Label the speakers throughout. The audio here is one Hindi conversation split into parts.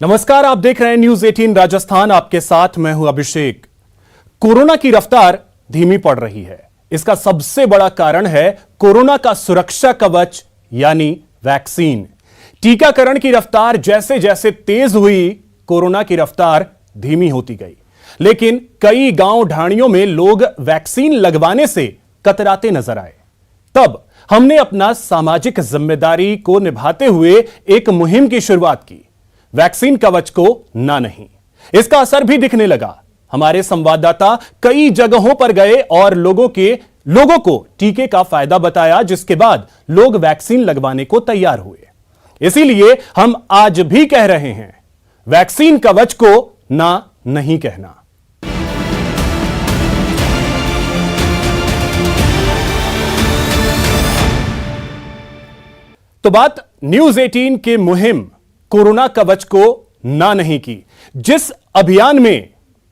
Speaker 1: नमस्कार, आप देख रहे हैं न्यूज 18 राजस्थान। आपके साथ मैं हूं अभिषेक। कोरोना की रफ्तार धीमी पड़ रही है। इसका सबसे बड़ा कारण है कोरोना का सुरक्षा कवच यानी वैक्सीन। टीकाकरण की रफ्तार जैसे जैसे तेज हुई, कोरोना की रफ्तार धीमी होती गई। लेकिन कई गांव ढाणियों में लोग वैक्सीन लगवाने से कतराते नजर आए। तब हमने अपना सामाजिक जिम्मेदारी को निभाते हुए एक मुहिम की शुरुआत की, वैक्सीन कवच को ना नहीं। इसका असर भी दिखने लगा। हमारे संवाददाता कई जगहों पर गए और लोगों को टीके का फायदा बताया, जिसके बाद लोग वैक्सीन लगवाने को तैयार हुए। इसीलिए हम आज भी कह रहे हैं, वैक्सीन कवच को ना नहीं कहना। तो बात न्यूज 18 के मुहिम कोरोना कवच को ना नहीं की, जिस अभियान में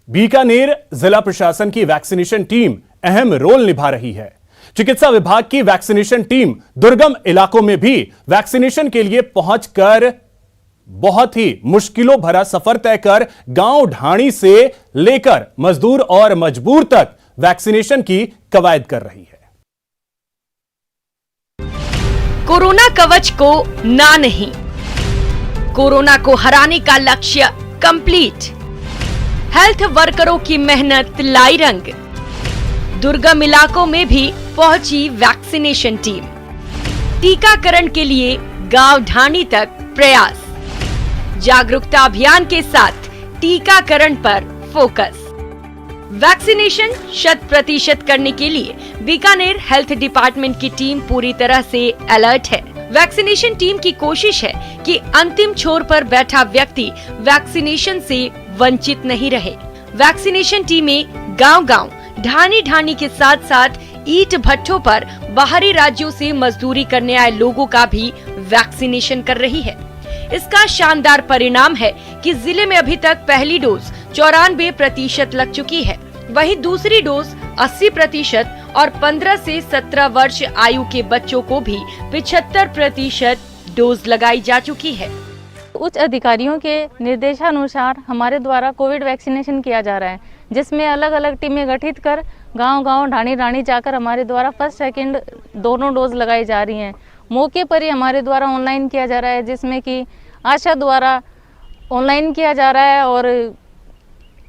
Speaker 1: बीकानेर जिला प्रशासन की वैक्सीनेशन टीम अहम रोल निभा रही है। चिकित्सा विभाग की वैक्सीनेशन टीम दुर्गम इलाकों में भी वैक्सीनेशन के लिए पहुंचकर बहुत ही मुश्किलों भरा सफर तय कर गांव ढाणी से लेकर मजदूर और मजबूर तक वैक्सीनेशन की कवायद कर रही है।
Speaker 2: कोरोना कवच को ना नहीं, कोरोना को हराने का लक्ष्य कंप्लीट। हेल्थ वर्करों की मेहनत लाई रंग। दुर्गम इलाकों में भी पहुंची वैक्सीनेशन टीम। टीकाकरण के लिए गांव ढाणी तक प्रयास। जागरूकता अभियान के साथ टीकाकरण पर फोकस। वैक्सीनेशन 100% करने के लिए बीकानेर हेल्थ डिपार्टमेंट की टीम पूरी तरह से अलर्ट है। वैक्सीनेशन टीम की कोशिश है कि अंतिम छोर पर बैठा व्यक्ति वैक्सीनेशन से वंचित नहीं रहे। वैक्सीनेशन टीमें गांव-गांव, ढाणी के साथ साथ ईंट भट्ठों पर बाहरी राज्यों से मजदूरी करने आए लोगों का भी वैक्सीनेशन कर रही है। इसका शानदार परिणाम है कि जिले में अभी तक पहली डोज 94% लग चुकी है। वहीं दूसरी डोज 80% और 15 से 17 वर्ष आयु के बच्चों को भी 75% डोज लगाई जा चुकी है।
Speaker 3: उच्च अधिकारियों के निर्देशानुसार हमारे द्वारा कोविड वैक्सीनेशन किया जा रहा है, जिसमें अलग अलग टीमें गठित कर गांव-गांव, ढाणी जाकर हमारे द्वारा फर्स्ट सेकंड दोनों डोज लगाई जा रही हैं। मौके पर ही हमारे द्वारा ऑनलाइन किया जा रहा है, जिसमें कि आशा द्वारा ऑनलाइन किया जा रहा है और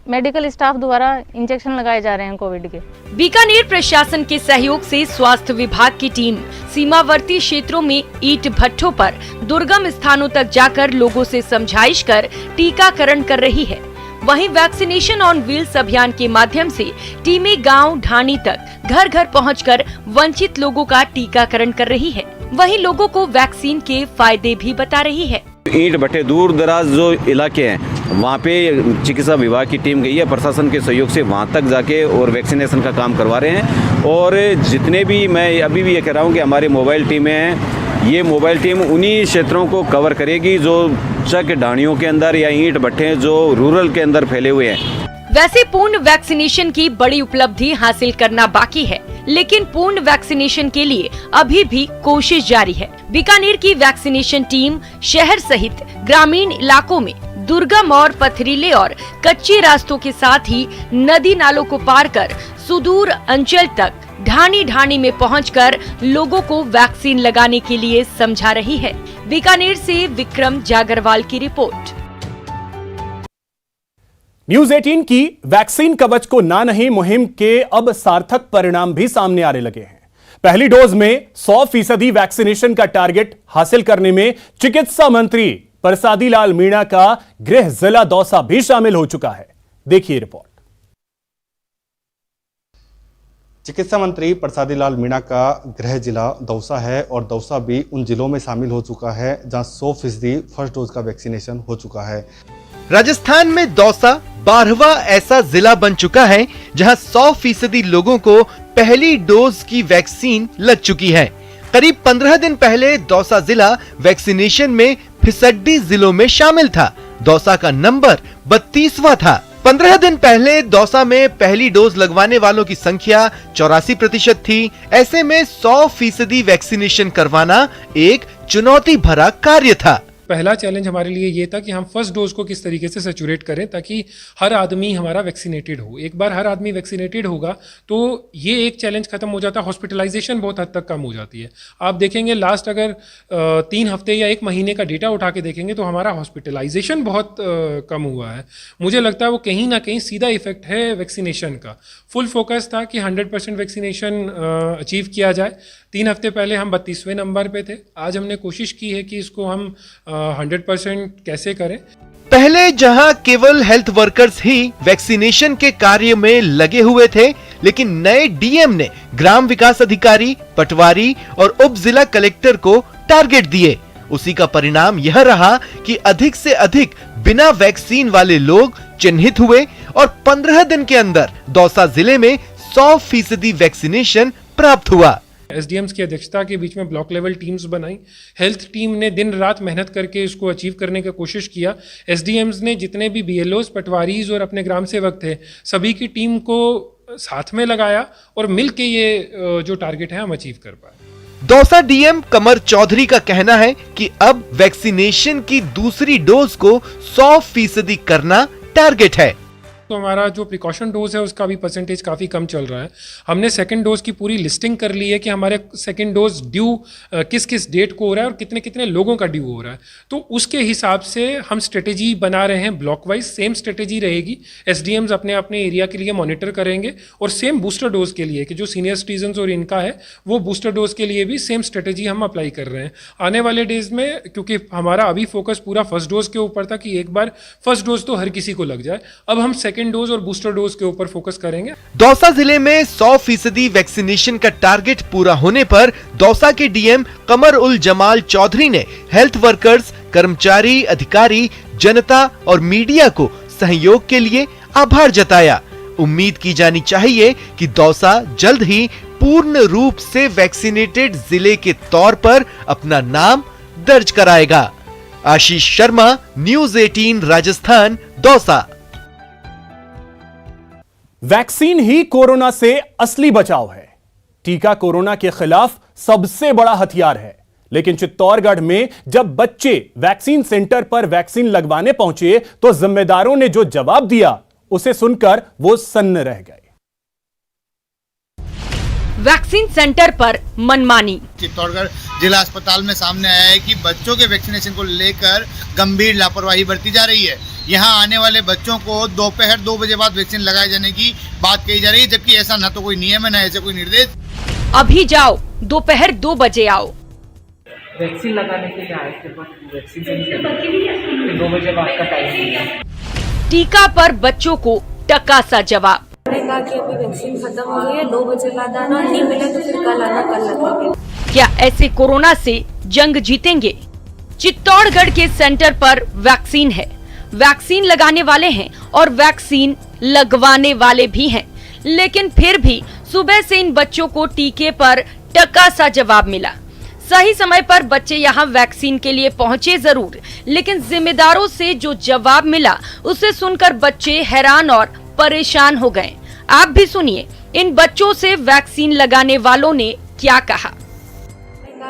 Speaker 3: मेडिकल स्टाफ द्वारा इंजेक्शन लगाए जा रहे हैं कोविड के।
Speaker 2: बीकानेर प्रशासन के सहयोग से स्वास्थ्य विभाग की टीम सीमावर्ती क्षेत्रों में ईंट भट्ठों पर दुर्गम स्थानों तक जाकर लोगों से समझाइश कर टीकाकरण कर रही है। वहीं वैक्सीनेशन ऑन व्हील्स अभियान के माध्यम से टीमें गांव ढाणी तक घर घर पहुंचकर वंचित लोगों का टीकाकरण कर रही है। वहीं लोगों को वैक्सीन के फायदे भी बता रही है।
Speaker 4: ईंट भट्टे दूर दराज जो इलाके हैं, वहाँ पे चिकित्सा विभाग की टीम गई है, प्रशासन के सहयोग से वहाँ तक जाके और वैक्सीनेशन का काम करवा रहे हैं। और जितने भी, मैं अभी भी ये कह रहा हूँ कि हमारी मोबाइल टीमें हैं, ये मोबाइल टीम उन्हीं क्षेत्रों को कवर करेगी जो चक ढाणियों के अंदर या ईंट भट्टे जो रूरल के अंदर फैले हुए हैं।
Speaker 2: वैसे पूर्ण वैक्सीनेशन की बड़ी उपलब्धि हासिल करना बाकी है, लेकिन पूर्ण वैक्सीनेशन के लिए अभी भी कोशिश जारी है। बीकानेर की वैक्सीनेशन टीम शहर सहित ग्रामीण इलाकों में दुर्गम और पथरीले और कच्चे रास्तों के साथ ही नदी नालों को पार कर सुदूर अंचल तक ढाणी में पहुंचकर लोगों को वैक्सीन लगाने के लिए समझा रही है। बीकानेर से विक्रम जागरवाल की रिपोर्ट।
Speaker 1: न्यूज 18 की वैक्सीन कवच को ना नहीं मुहिम के अब सार्थक परिणाम भी सामने आने लगे हैं। पहली डोज में 100% वैक्सीनेशन का टारगेट हासिल करने में चिकित्सा मंत्री प्रसादी लाल मीणा का गृह जिला दौसा भी शामिल हो चुका है। देखिए रिपोर्ट।
Speaker 5: चिकित्सा मंत्री प्रसादी लाल मीणा का गृह जिला दौसा है और दौसा भी उन जिलों में शामिल हो चुका है जहां 100% फर्स्ट डोज का वैक्सीनेशन हो चुका है।
Speaker 6: राजस्थान में दौसा 12वां ऐसा जिला बन चुका है जहां 100% लोगों को पहली डोज की वैक्सीन लग चुकी है। करीब 15 दिन पहले दौसा जिला वैक्सीनेशन में फिसड्डी जिलों में शामिल था। दौसा का नंबर 32वां था। 15 दिन पहले दौसा में पहली डोज लगवाने वालों की संख्या 84% थी। ऐसे में 100% वैक्सीनेशन करवाना एक चुनौती भरा कार्य था।
Speaker 7: पहला चैलेंज हमारे लिए ये था कि हम फर्स्ट डोज को किस तरीके से सैचुरेट करें ताकि हर आदमी हमारा वैक्सीनेटेड हो। एक बार हर आदमी वैक्सीनेटेड होगा तो ये एक चैलेंज खत्म हो जाता है, हॉस्पिटलाइजेशन बहुत हद तक कम हो जाती है। आप देखेंगे लास्ट अगर 3 हफ्ते या 1 महीने का डेटा उठा के देखेंगे तो हमारा हॉस्पिटलाइजेशन बहुत कम हुआ है। मुझे लगता है वो कहीं ना कहीं सीधा इफेक्ट है वैक्सीनेशन का। फुल फोकस था कि 100% वैक्सीनेशन अचीव किया जाए। 3 हफ्ते पहले हम 32वें नंबर पे थे, आज हमने कोशिश की है कि इसको हम 100% कैसे करें।
Speaker 6: पहले जहां केवल हेल्थ वर्कर्स ही वैक्सीनेशन के कार्य में लगे हुए थे, लेकिन नए डीएम ने ग्राम विकास अधिकारी, पटवारी और उप जिला कलेक्टर को टारगेट दिए। उसी का परिणाम यह रहा कि अधिक से अधिक बिना वैक्सीन वाले लोग चिन्हित हुए और 15 दिन के अंदर दौसा जिले में 100% वैक्सीनेशन प्राप्त हुआ।
Speaker 7: एसडीएम्स की अध्यक्षता के बीच में ब्लॉक लेवल टीम्स बनाई। हेल्थ टीम ने दिन रात मेहनत करके इसको अचीव करने की कोशिश किया। एसडीएम्स ने जितने भी बीएलओज, पटवारीज और अपने ग्राम सेवक थे, सभी की टीम को साथ में लगाया और मिलके ये जो टारगेट है हम अचीव कर पाए।
Speaker 6: दौसा डीएम कमर चौधरी का कहना है कि अब वैक्सीनेशन की दूसरी डोज को 100% करना टारगेट है।
Speaker 7: तो हमारा जो प्रिकॉशन डोज है उसका भी परसेंटेज काफ़ी कम चल रहा है। हमने सेकंड डोज की पूरी लिस्टिंग कर ली है कि हमारे सेकंड डोज ड्यू किस किस डेट को हो रहा है और कितने कितने लोगों का ड्यू हो रहा है। तो उसके हिसाब से हम स्ट्रेटेजी बना रहे हैं, ब्लॉक वाइज सेम स्ट्रेटेजी रहेगी। एसडीएम्स अपने अपने एरिया के लिए मॉनिटर करेंगे और सेम बूस्टर डोज के लिए कि जो सीनियर सिटीजन और इनका है वो बूस्टर डोज के लिए भी सेम स्ट्रेटेजी हम अप्लाई कर रहे हैं। आने वाले डेज में, क्योंकि हमारा अभी फोकस पूरा फर्स्ट डोज के ऊपर था कि एक बार फर्स्ट डोज तो हर किसी को लग जाए, अब हम सेकंड डोज और बूस्टर डोज के ऊपर फोकस करेंगे।
Speaker 6: दौसा जिले में 100% वैक्सीनेशन का टारगेट पूरा होने पर दौसा के डीएम कमर उल जमाल चौधरी ने हेल्थ वर्कर्स, कर्मचारी, अधिकारी, जनता और मीडिया को सहयोग के लिए आभार जताया। उम्मीद की जानी चाहिए कि दौसा जल्द ही पूर्ण रूप से वैक्सीनेटेड जिले के तौर पर अपना नाम दर्ज कराएगा। आशीष शर्मा, न्यूज़ 18 राजस्थान, दौसा।
Speaker 1: वैक्सीन ही कोरोना से असली बचाव है। टीका कोरोना के खिलाफ सबसे बड़ा हथियार है। लेकिन चित्तौड़गढ़ में जब बच्चे वैक्सीन सेंटर पर वैक्सीन लगवाने पहुंचे तो जिम्मेदारों ने जो जवाब दिया उसे सुनकर वो सन्न रह गए।
Speaker 2: वैक्सीन सेंटर पर मनमानी।
Speaker 8: चित्तौड़गढ़ जिला अस्पताल में सामने आया है कि बच्चों के वैक्सीनेशन को लेकर गंभीर लापरवाही बरती जा रही है। यहां आने वाले बच्चों को दोपहर 2 बजे बाद वैक्सीन लगाए जाने की बात कही जा रही है, जबकि ऐसा न तो कोई नियम है न ऐसे कोई निर्देश।
Speaker 2: अभी जाओ, दोपहर 2 बजे आओ।
Speaker 9: वैक्सीन लगाने के लिए आए थे, बट वैक्सीन नहीं, 2 बजे बाद का टाइम दिया।
Speaker 2: टीका पर बच्चों को टका सा जवाब।
Speaker 10: कहा कि अभी वैक्सीन खत्म हो गई है, 2 बजे बाद आना, नहीं मिले तो फिर कल आना, कल लगेंगे।
Speaker 2: क्या ऐसे कोरोना से जंग जीतेंगे? चित्तौड़गढ़ के सेंटर पर वैक्सीन है, वैक्सीन लगाने वाले हैं और वैक्सीन लगवाने वाले भी हैं, लेकिन फिर भी सुबह से इन बच्चों को टीके पर टका सा जवाब मिला। सही समय पर बच्चे यहाँ वैक्सीन के लिए पहुँचे जरूर, लेकिन जिम्मेदारों से जो जवाब मिला उसे सुनकर बच्चे हैरान और परेशान हो गए। आप भी सुनिए इन बच्चों से वैक्सीन लगाने वालों ने क्या कहा।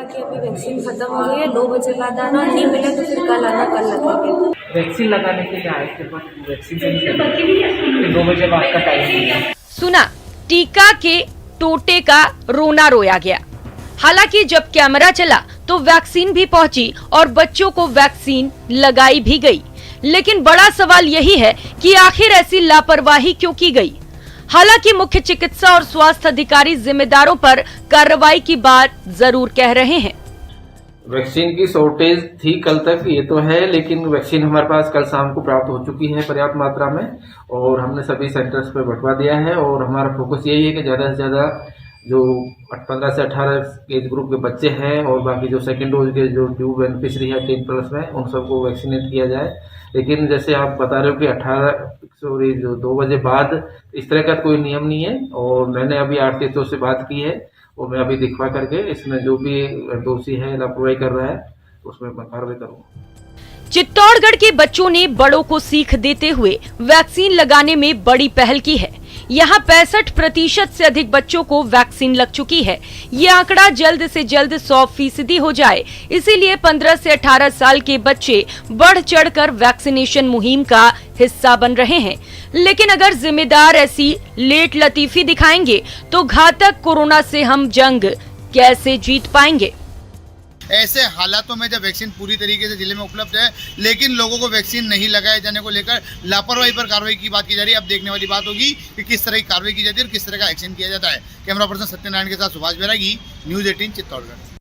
Speaker 10: कि अभी वैक्सीन खत्म हो गई है, 2 बजे बाद आना, नहीं मिले तो फिर कल आना, कल लगेंगे।
Speaker 9: वैक्सीन लगाने के लिए आए थे, बट वैक्सीन नहीं, 2 बजे बाद का टाइम दिया।
Speaker 2: सुना, टीका के टोटे का रोना रोया गया। हालांकि जब कैमरा चला तो वैक्सीन भी पहुंची और बच्चों को वैक्सीन लगाई भी गई, लेकिन बड़ा सवाल यही है कि आखिर ऐसी लापरवाही क्यों की गई। हालांकि मुख्य चिकित्सा और स्वास्थ्य अधिकारी जिम्मेदारों पर कार्रवाई की बात जरूर कह रहे हैं।
Speaker 11: वैक्सीन की शॉर्टेज थी कल तक, ये तो है, लेकिन वैक्सीन हमारे पास कल शाम को प्राप्त हो चुकी है पर्याप्त मात्रा में और हमने सभी सेंटर्स पर बंटवा दिया है। और हमारा फोकस यही है कि ज़्यादा से ज़्यादा जो 15 से 18 एज ग्रुप के बच्चे हैं और बाकी जो सेकेंड डोज के जो ड्यू बेनिफिशरी है 10+ में, उन सबको वैक्सीनेट किया जाए। लेकिन जैसे आप बता रहे हो कि 2 बजे बाद इस तरह का कोई नियम नहीं है और मैंने अभी आरटीओ से बात की है और मैं अभी दिखवा करके इसमें जो भी दोषी है लापरवाही कर रहा है उसमें मैं कार्रवाई करूँगा।
Speaker 2: चित्तौड़गढ़ के बच्चों ने बड़ों को सीख देते हुए वैक्सीन लगाने में बड़ी पहल की है। यहाँ 65% से अधिक बच्चों को वैक्सीन लग चुकी है। ये आंकड़ा जल्द से जल्द 100% हो जाए, इसीलिए 15 से 18 साल के बच्चे बढ़ चढ़कर वैक्सीनेशन मुहिम का हिस्सा बन रहे हैं। लेकिन अगर जिम्मेदार ऐसी लेट लतीफी दिखाएंगे तो घातक कोरोना से हम जंग कैसे जीत पाएंगे।
Speaker 8: ऐसे हालातों में जब वैक्सीन पूरी तरीके से जिले में उपलब्ध है लेकिन लोगों को वैक्सीन नहीं लगाए जाने को लेकर लापरवाही पर कार्रवाई की बात की जा रही है। अब देखने वाली बात होगी कि किस तरह की कार्रवाई की जाती है और किस तरह का एक्शन किया जाता है। कैमरा पर्सन सत्यनारायण के साथ सुभाष बैरागी, न्यूज़ 18 चित्तौड़गढ़।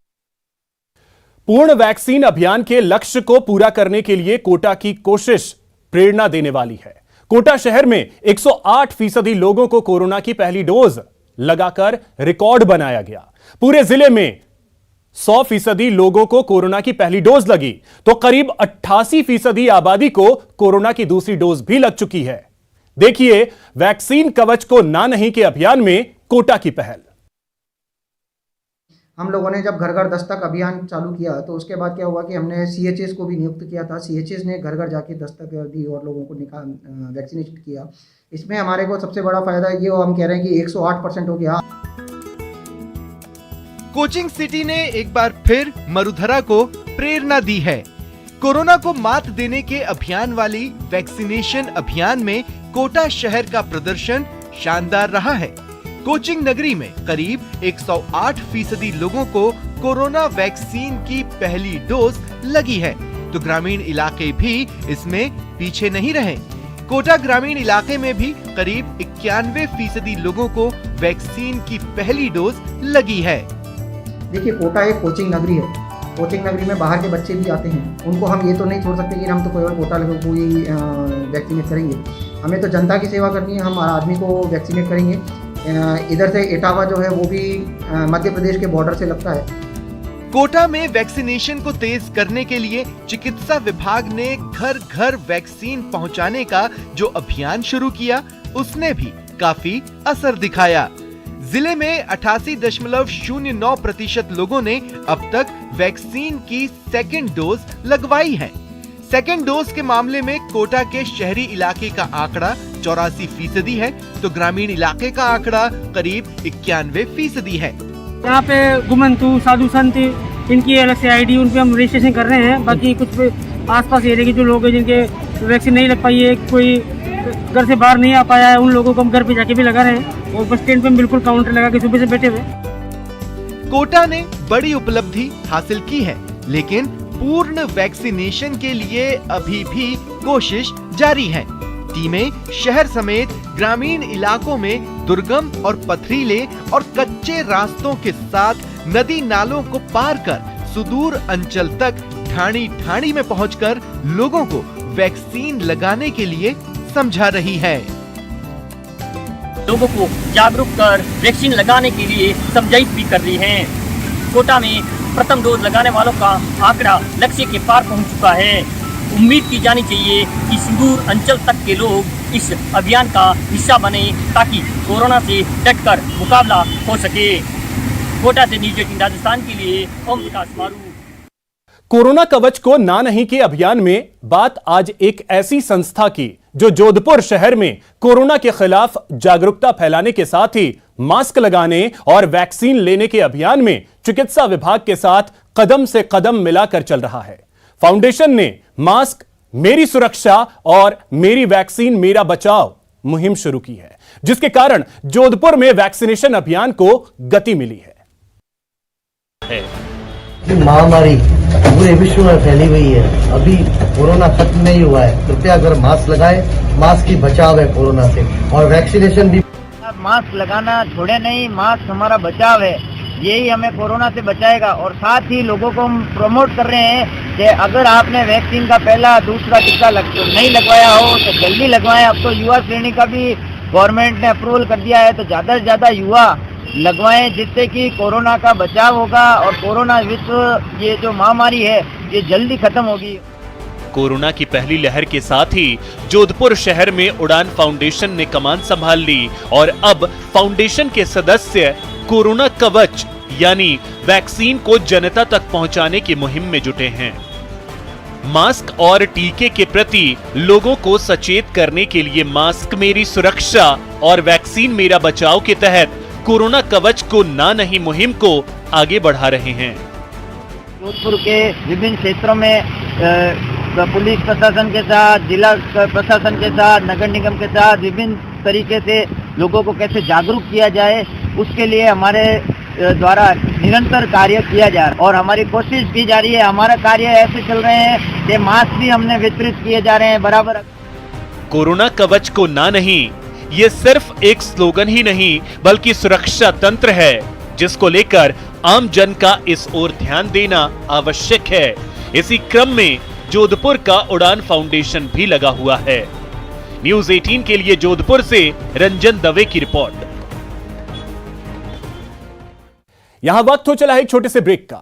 Speaker 1: पूर्ण वैक्सीन अभियान के लक्ष्य को पूरा करने के लिए कोटा की कोशिश प्रेरणा देने वाली है। कोटा शहर में 108% लोगों को कोरोना की पहली डोज लगाकर रिकॉर्ड बनाया गया। पूरे जिले में 100% लोगों को कोरोना की पहली डोज लगी तो करीब 88% आबादी को कोरोना की दूसरी डोज भी लग चुकी है। देखिए वैक्सीन कवच को ना नहीं के अभियान में कोटा की पहल।
Speaker 12: हम लोगों ने जब घर घर दस्तक अभियान चालू किया तो उसके बाद क्या हुआ कि हमने CHS को भी नियुक्त किया था। CHS ने घर घर जाके दस्तक दी और लोगों को वैक्सीनेट किया। इसमें हमारे को सबसे बड़ा फायदा ये हम कह रहे हैं कि 108% हो गया।
Speaker 6: कोचिंग सिटी ने एक बार फिर मरुधरा को प्रेरणा दी है। कोरोना को मात देने के अभियान वाली वैक्सीनेशन अभियान में कोटा शहर का प्रदर्शन शानदार रहा है। कोचिंग नगरी में करीब 108% लोगों को कोरोना वैक्सीन की पहली डोज लगी है तो ग्रामीण इलाके भी इसमें पीछे नहीं रहे। कोटा ग्रामीण इलाके में भी करीब 91% लोगों को वैक्सीन की पहली डोज लगी है।
Speaker 12: देखिए कोटा एक कोचिंग नगरी है। कोचिंग नगरी में बाहर के बच्चे भी आते हैं, उनको हम ये तो नहीं छोड़ सकते कि हम तो केवल कोटा लोगों को ही वैक्सीनेट करेंगे। हमें तो जनता की सेवा करनी है, हम आदमी को वैक्सीनेट करेंगे। इधर से इटावा जो है वो भी मध्य प्रदेश के बॉर्डर से लगता है।
Speaker 6: कोटा में वैक्सीनेशन को तेज करने के लिए चिकित्सा विभाग ने घर घर वैक्सीन पहुंचाने का जो अभियान शुरू किया उसने भी काफी असर दिखाया। जिले में 88.09% लोगों ने अब तक वैक्सीन की सेकेंड डोज लगवाई है। सेकेंड डोज के मामले में कोटा के शहरी इलाके का आंकड़ा 84% है तो ग्रामीण इलाके का आंकड़ा करीब 91% है।
Speaker 13: यहाँ पे गुमंतु साधु संत इनकी अलग से ID उन पे हम रजिस्ट्रेशन कर रहे हैं। बाकी कुछ आसपास एरिया के जो लोग हैं जिनके वैक्सीन नहीं लग पाई है, कोई घर से बाहर नहीं आ पाया है, उन लोगों को हम घर पे जाके भी लगा रहे हैं और बस स्टैंड पे बिल्कुल काउंटर लगा के सुबह से बैठे हुए।
Speaker 6: कोटा ने बड़ी उपलब्धि हासिल की है लेकिन पूर्ण वैक्सीनेशन के लिए अभी भी कोशिश जारी है। टीमें शहर समेत ग्रामीण इलाकों में दुर्गम और पथरीले और कच्चे रास्तों के साथ नदी नालों को पार कर सुदूर अंचल तक ठाणी ठाणी में पहुंचकर लोगों को वैक्सीन लगाने के लिए समझा रही है।
Speaker 13: लोगों को जागरूक कर वैक्सीन लगाने के लिए समझाइश भी कर रही हैं। कोटा में प्रथम डोज लगाने वालों का आंकड़ा लक्ष्य के पार पहुंच चुका है। उम्मीद की जानी चाहिए कि सुदूर अंचल तक के लोग इस अभियान का हिस्सा बने ताकि कोरोना से डटकर मुकाबला हो सके। कोटा से न्यूज़ 18 राजस्थान के लिए ओम प्रकाश मारू।
Speaker 1: कोरोना कवच को ना नहीं के अभियान में बात आज एक ऐसी संस्था की जो जोधपुर शहर में कोरोना के खिलाफ जागरूकता फैलाने के साथ ही मास्क लगाने और वैक्सीन लेने के अभियान में चिकित्सा विभाग के साथ कदम से कदम मिलाकर चल रहा है। फाउंडेशन ने मास्क मेरी सुरक्षा और मेरी वैक्सीन मेरा बचाव मुहिम शुरू की है, जिसके कारण जोधपुर में वैक्सीनेशन अभियान को गति मिली है।
Speaker 14: महामारी पूरे विश्व में फैली हुई है, अभी कोरोना खत्म नहीं हुआ है। कृपया अगर मास्क लगाए, मास्क ही बचाव है कोरोना से और वैक्सीनेशन भी।
Speaker 15: मास्क लगाना छोड़े नहीं, मास्क हमारा बचाव है, यही हमें कोरोना से बचाएगा। और साथ ही लोगों को हम प्रमोट कर रहे हैं कि अगर आपने वैक्सीन का पहला दूसरा टीका नहीं लगवाया हो तो जल्दी लगवाएं। अब तो युवा श्रेणी का भी गवर्नमेंट ने अप्रूवल कर दिया है तो ज़्यादा से ज़्यादा युवा लगवाएं, जिससे कि कोरोना का बचाव होगा और कोरोना विश्व ये जो महामारी है ये जल्दी खत्म होगी।
Speaker 16: कोरोना की पहली लहर के साथ ही जोधपुर शहर में उड़ान फाउंडेशन ने कमान संभाल ली और अब फाउंडेशन के सदस्य कोरोना कवच यानी वैक्सीन को जनता तक पहुंचाने की मुहिम में जुटे हैं। मास्क और टीके के प्रति लोगों को सचेत करने के लिए मास्क मेरी सुरक्षा और वैक्सीन मेरा बचाव के तहत कोरोना कवच को ना नहीं मुहिम को आगे बढ़ा रहे हैं।
Speaker 15: जोधपुर के विभिन्न क्षेत्रों में पुलिस प्रशासन के साथ, जिला प्रशासन के साथ, नगर निगम के साथ विभिन्न तरीके से लोगों को कैसे जागरूक किया जाए, उसके लिए हमारे द्वारा निरंतर कार्य किया जा रहा है और हमारी कोशिश की जा रही है। हमारा कार्य ऐसे चल रहे हैं कि मास्क भी हमने वितरित किए जा रहे हैं बराबर।
Speaker 16: कोरोना कवच को ना नहीं, ये सिर्फ एक स्लोगन ही नहीं बल्कि सुरक्षा तंत्र है जिसको लेकर आम जन का इस ओर ध्यान देना आवश्यक है। इसी क्रम में जोधपुर का उड़ान फाउंडेशन भी लगा हुआ है। न्यूज़ 18 के लिए जोधपुर से रंजन दवे की रिपोर्ट।
Speaker 1: यहां वक्त हो चला है एक छोटे से ब्रेक का।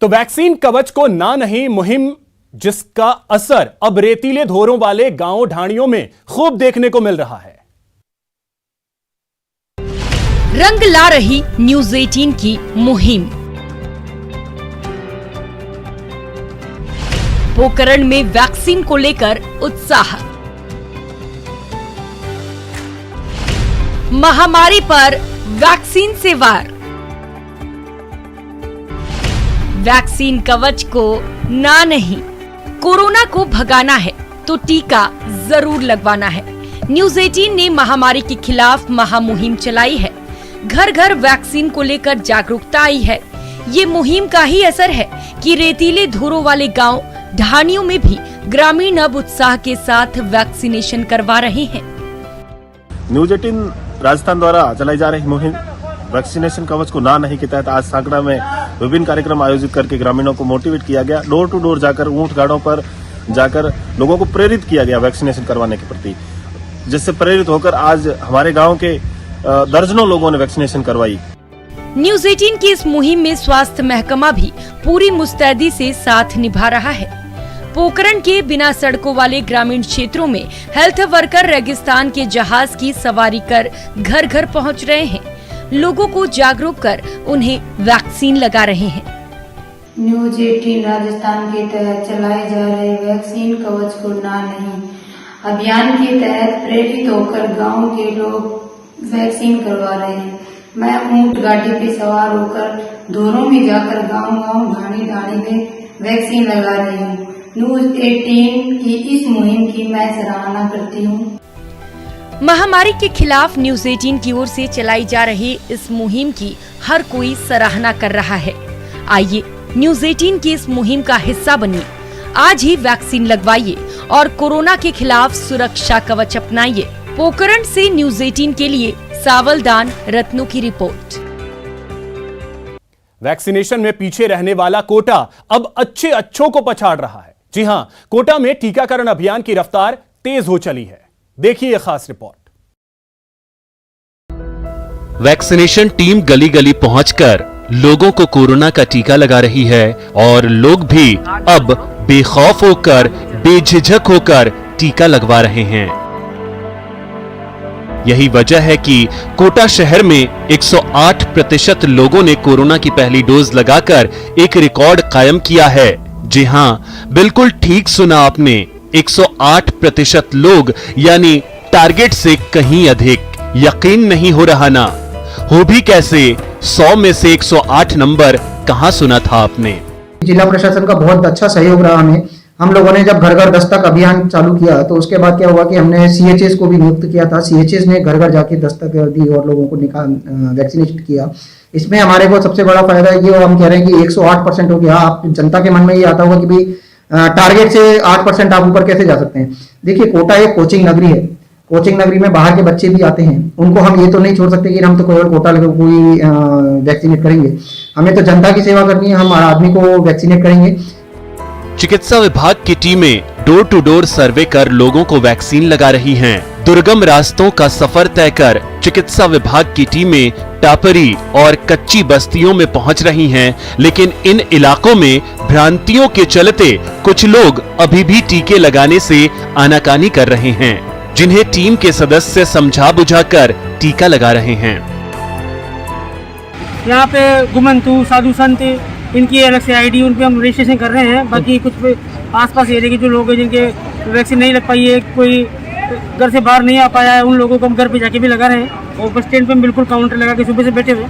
Speaker 1: तो वैक्सीन कवच को ना नहीं मुहिम जिसका असर अब रेतीले धोरों वाले गांव ढाणियों में खूब देखने को मिल रहा है।
Speaker 2: रंग ला रही न्यूज़ 18 की मुहिम। पोकरण में वैक्सीन को लेकर उत्साह। महामारी पर वैक्सीन से वार। वैक्सीन कवच को ना नहीं, कोरोना को भगाना है तो टीका जरूर लगवाना है। न्यूज़ 18 ने महामारी के खिलाफ महामुहिम चलाई है। घर घर वैक्सीन को लेकर जागरूकता आई है। ये मुहिम का ही असर है कि रेतीले धुरों वाले गांव ढाणियों में भी ग्रामीण अब उत्साह के साथ वैक्सीनेशन करवा रहे हैं।
Speaker 17: न्यूज़ 18 राजस्थान द्वारा चलाई जा रही मुहिम वैक्सीनेशन कवच को ना नहीं के तहत आज सांकड़ा में विभिन्न कार्यक्रम आयोजित करके ग्रामीणों को मोटिवेट किया गया। डोर टू डोर जाकर, ऊंट गाड़ों पर जाकर लोगों को प्रेरित किया गया वैक्सीनेशन करवाने के प्रति, जिससे प्रेरित होकर आज हमारे गाँव के दर्जनों लोगों ने वैक्सीनेशन करवाई।
Speaker 2: न्यूज़ 18 की इस मुहिम में स्वास्थ्य महकमा भी पूरी मुस्तैदी से साथ निभा रहा है। पोकरण के बिना सड़कों वाले ग्रामीण क्षेत्रों में हेल्थ वर्कर रेगिस्तान के जहाज की सवारी कर घर घर पहुंच रहे हैं। लोगों को जागरूक कर उन्हें वैक्सीन लगा रहे हैं।
Speaker 18: न्यूज़ 18 राजस्थान के तहत चलाए जा रहे वैक्सीन कवच को ना नहीं अभियान के तहत प्रेरित होकर गाँव के लोग वैक्सीन करवा रहे हैं। मैं ऊंट गाड़ी पे सवार होकर धोरों में जाकर गांव-गांव, ढाणी-ढाणी में वैक्सीन लगा रही हूँ। न्यूज़ 18 की इस मुहिम की मैं सराहना करती हूँ।
Speaker 2: महामारी के खिलाफ न्यूज़ 18 की ओर से चलाई जा रही इस मुहिम की हर कोई सराहना कर रहा है। आइए न्यूज़ 18 की इस मुहिम का हिस्सा बनिए। आज ही वैक्सीन लगवाइए और कोरोना के खिलाफ सुरक्षा कवच अपनाइए। पोकरण से न्यूज़ 18 के लिए सावलदान रत्नों की रिपोर्ट।
Speaker 1: वैक्सीनेशन में पीछे रहने वाला कोटा अब अच्छों को पछाड़ रहा है। जी हां, कोटा में टीकाकरण अभियान की रफ्तार तेज हो चली है। देखिए यह खास रिपोर्ट।
Speaker 16: वैक्सीनेशन टीम गली गली पहुंचकर लोगों को कोरोना का टीका लगा रही है और लोग भी अब बेखौफ होकर, बेझिझक होकर टीका लगवा रहे हैं। यही वजह है कि कोटा शहर में 108% लोगों ने कोरोना की पहली डोज लगाकर एक रिकॉर्ड कायम किया है। जी हां, बिल्कुल ठीक सुना आपने, 108% लोग, यानी टारगेट से कहीं अधिक। यकीन नहीं हो रहा ना? हो भी कैसे? 100 में से 108 नंबर कहां सुना था आपने?
Speaker 12: जिला प्रशासन का बहुत अच्छा सहयोग रहा हमें। हम लोगों ने जब घर घर दस्तक अभियान चालू किया तो उसके बाद क्या हुआ कि हमने CHS को भी नियुक्त किया था। CHS ने घर घर जाके दस्तक दी और लोगों को वैक्सीनेट किया। इसमें हमारे को सबसे बड़ा फायदा ये हम कह रहे हैं कि 108% हो गया। आप जनता के मन में ये आता होगा कि भाई टारगेट से 8% आप ऊपर कैसे जा सकते हैं। देखिए, कोटा एक कोचिंग नगरी है। कोचिंग नगरी में बाहर के बच्चे भी आते हैं। उनको हम ये तो नहीं छोड़ सकते कि हम तो केवल कोटा कोई वैक्सीनेट करेंगे। हमें तो जनता की सेवा करनी है, हम आदमी को वैक्सीनेट करेंगे।
Speaker 16: चिकित्सा विभाग की टीमें डोर टू डोर सर्वे कर लोगों को वैक्सीन लगा रही हैं। दुर्गम रास्तों का सफर तय कर चिकित्सा विभाग की टीमें टापरी और कच्ची बस्तियों में पहुंच रही हैं, लेकिन इन इलाकों में भ्रांतियों के चलते कुछ लोग अभी भी टीके लगाने से आनाकानी कर रहे हैं। जिन्हें टीम के सदस्य समझा बुझाकर टीका लगा रहे हैं।
Speaker 19: यहाँ पे गुमंतु साधु संत इनकी अलग से आईडी उन पे हम रजिस्ट्रेशन कर रहे हैं। बाकी कुछ आसपास एरिया के जो लोग हैं जिनके वैक्सीन नहीं लग पाई है, कोई घर से बाहर नहीं आ पाया है, उन लोगों को हम घर पे जाके भी लगा रहे हैं और बस स्टैंड पे हम बिल्कुल काउंटर लगा के सुबह से बैठे हुए।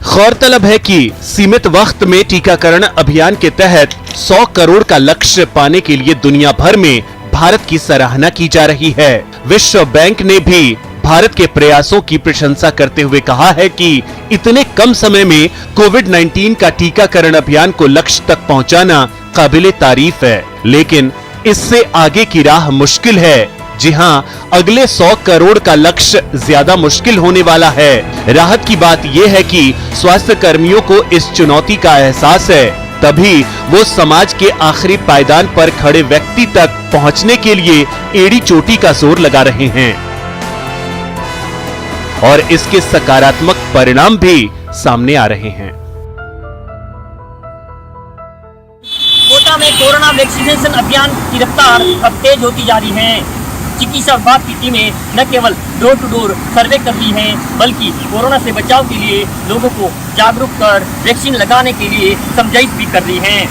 Speaker 16: गौरतलब है कि सीमित वक्त में टीकाकरण अभियान के तहत 100 करोड़ का लक्ष्य पाने के लिए दुनिया भर में भारत की सराहना की जा रही है। विश्व बैंक ने भी भारत के प्रयासों की प्रशंसा करते हुए कहा है कि इतने कम समय में कोविड-19 का टीकाकरण अभियान को लक्ष्य तक पहुंचाना काबिले तारीफ है, लेकिन इससे आगे की राह मुश्किल है। जी हां, अगले 100 करोड़ का लक्ष्य ज्यादा मुश्किल होने वाला है। राहत की बात यह है कि स्वास्थ्य कर्मियों को इस चुनौती का एहसास है, तभी वो समाज के आखिरी पायदान पर खड़े व्यक्ति तक पहुंचने के लिए एड़ी चोटी का जोर लगा रहे हैं और इसके सकारात्मक परिणाम भी सामने आ रहे हैं।
Speaker 13: कोटा में कोरोना वैक्सीनेशन अभियान की रफ्तार अब तेज होती जा रही है। चिकित्सा विभाग की टीमें न केवल डोर टू डोर सर्वे कर रही हैं, बल्कि कोरोना से बचाव के लिए लोगों को जागरूक कर वैक्सीन लगाने के लिए समझाइश भी कर रही हैं।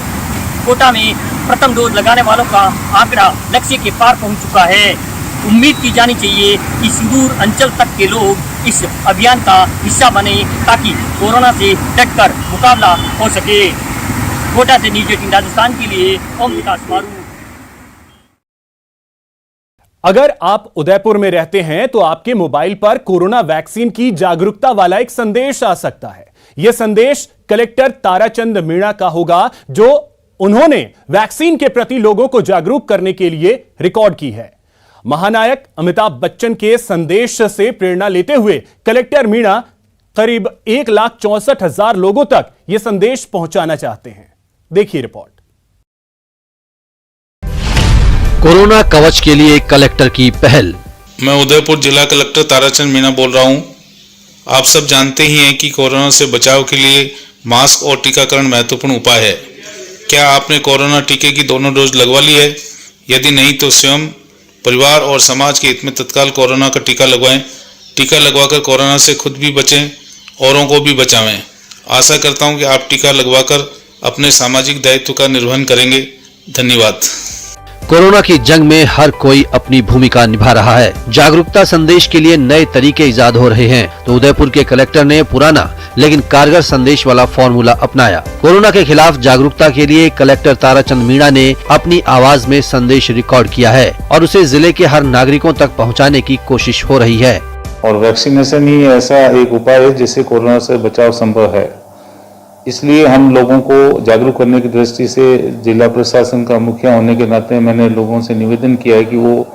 Speaker 13: कोटा में प्रथम डोज लगाने वालों का आंकड़ा लक्ष्य के पार पहुंच चुका है। उम्मीद की जानी चाहिए कि सुदूर अंचल तक के लोग इस अभियान का हिस्सा बने ताकि कोरोना से डटकर मुकाबला हो सके। कोटा से न्यूज़ 18 राजस्थान के लिए ओम विकास मारू।
Speaker 1: अगर आप उदयपुर में रहते हैं तो आपके मोबाइल पर कोरोना वैक्सीन की जागरूकता वाला एक संदेश आ सकता है। यह संदेश कलेक्टर ताराचंद मीणा का होगा, जो उन्होंने वैक्सीन के प्रति लोगों को जागरूक करने के लिए रिकॉर्ड की है। महानायक अमिताभ बच्चन के संदेश से प्रेरणा लेते हुए कलेक्टर मीणा करीब 1,64,000 लोगों तक यह संदेश पहुंचाना चाहते हैं। देखिए रिपोर्ट।
Speaker 20: कोरोना कवच के लिए कलेक्टर की पहल।
Speaker 21: मैं उदयपुर जिला कलेक्टर ताराचंद मीणा बोल रहा हूं। आप सब जानते ही हैं कि कोरोना से बचाव के लिए मास्क और टीकाकरण महत्वपूर्ण उपाय है। क्या आपने कोरोना टीके की दोनों डोज लगवा ली है? यदि नहीं तो स्वयं, परिवार और समाज के हित में तत्काल कोरोना का टीका लगवाएं। टीका लगवाकर कोरोना से खुद भी बचें, औरों को भी बचावें। आशा करता हूं कि आप टीका लगवाकर अपने सामाजिक दायित्व का निर्वहन करेंगे। धन्यवाद।
Speaker 20: कोरोना की जंग में हर कोई अपनी भूमिका निभा रहा है। जागरूकता संदेश के लिए नए तरीके इजाद हो रहे हैं, तो उदयपुर के कलेक्टर ने पुराना लेकिन कारगर संदेश वाला फॉर्मूला अपनाया। कोरोना के खिलाफ जागरूकता के लिए कलेक्टर ताराचंद मीणा ने अपनी आवाज में संदेश रिकॉर्ड किया है और उसे जिले के हर नागरिकों तक पहुँचाने की कोशिश हो रही है।
Speaker 22: और वैक्सीनेशन ही ऐसा एक उपाय है जिससे कोरोना से बचाव संभव है। इसलिए हम लोगों को जागरूक करने की दृष्टि से जिला प्रशासन का मुखिया होने के नाते मैंने लोगों से निवेदन किया है कि वो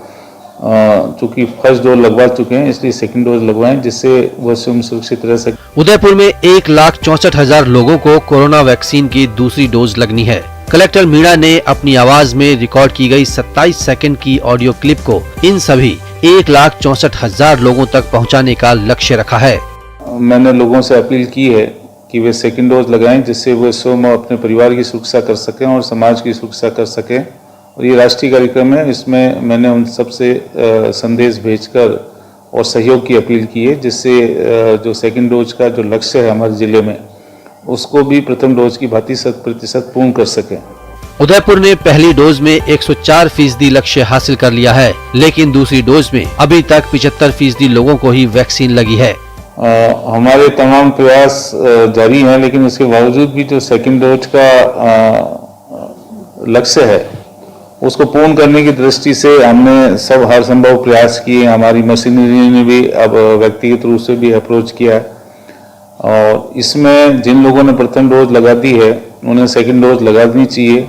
Speaker 22: चूंकि फर्स्ट डोज लगवा चुके हैं, इसलिए सेकंड डोज लगवाएं, जिससे वो स्वयं सुरक्षित रह सके।
Speaker 20: उदयपुर में 1,64,000 लोगों को कोरोना वैक्सीन की दूसरी डोज लगनी है। कलेक्टर मीणा ने अपनी आवाज में रिकॉर्ड की गई 27 सेकंड की ऑडियो क्लिप को इन सभी 1,64,000 लोगों तक पहुंचाने का लक्ष्य रखा है।
Speaker 22: मैंने लोगों से अपील की है कि वे सेकंड डोज लगाएं, जिससे वे स्वयं अपने परिवार की सुरक्षा कर सकें और समाज की सुरक्षा कर सकें। और ये राष्ट्रीय कार्यक्रम है, इसमें मैंने उन सबसे संदेश भेजकर और सहयोग की अपील की है, जिससे जो सेकंड डोज का जो लक्ष्य है हमारे जिले में, उसको भी प्रथम डोज की भांति 100% पूर्ण कर सकें।
Speaker 20: उदयपुर ने पहली डोज में 104% लक्ष्य हासिल कर लिया है, लेकिन दूसरी डोज में अभी तक 75% लोगों को ही वैक्सीन लगी है।
Speaker 22: हमारे तमाम प्रयास जारी हैं, लेकिन उसके बावजूद भी जो सेकंड डोज का लक्ष्य है उसको पूर्ण करने की दृष्टि से हमने सब हर संभव प्रयास किए। हमारी मशीनरी ने भी अब व्यक्तिगत रूप से भी अप्रोच किया है और इसमें जिन लोगों ने प्रथम डोज लगा दी है उन्हें सेकंड डोज लगा देनी चाहिए।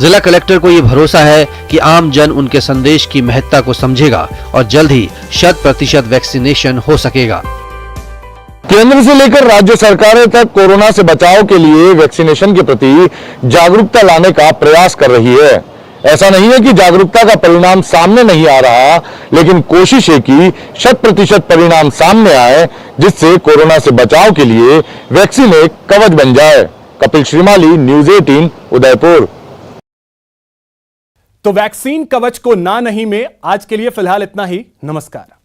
Speaker 20: जिला कलेक्टर को ये भरोसा है कि आम जन उनके संदेश की महत्ता को समझेगा और जल्द ही 100% वैक्सीनेशन हो सकेगा।
Speaker 23: केंद्र से लेकर राज्य सरकारें तक कोरोना से बचाव के लिए वैक्सीनेशन के प्रति जागरूकता लाने का प्रयास कर रही है। ऐसा नहीं है कि जागरूकता का परिणाम सामने नहीं आ रहा, लेकिन कोशिश है कि 100% परिणाम सामने आए, जिससे कोरोना से बचाव के लिए वैक्सीन एक कवच बन जाए। कपिल श्रीमाली, न्यूज़ 18, उदयपुर।
Speaker 1: तो वैक्सीन कवच को ना नहीं में आज के लिए फिलहाल इतना ही। नमस्कार।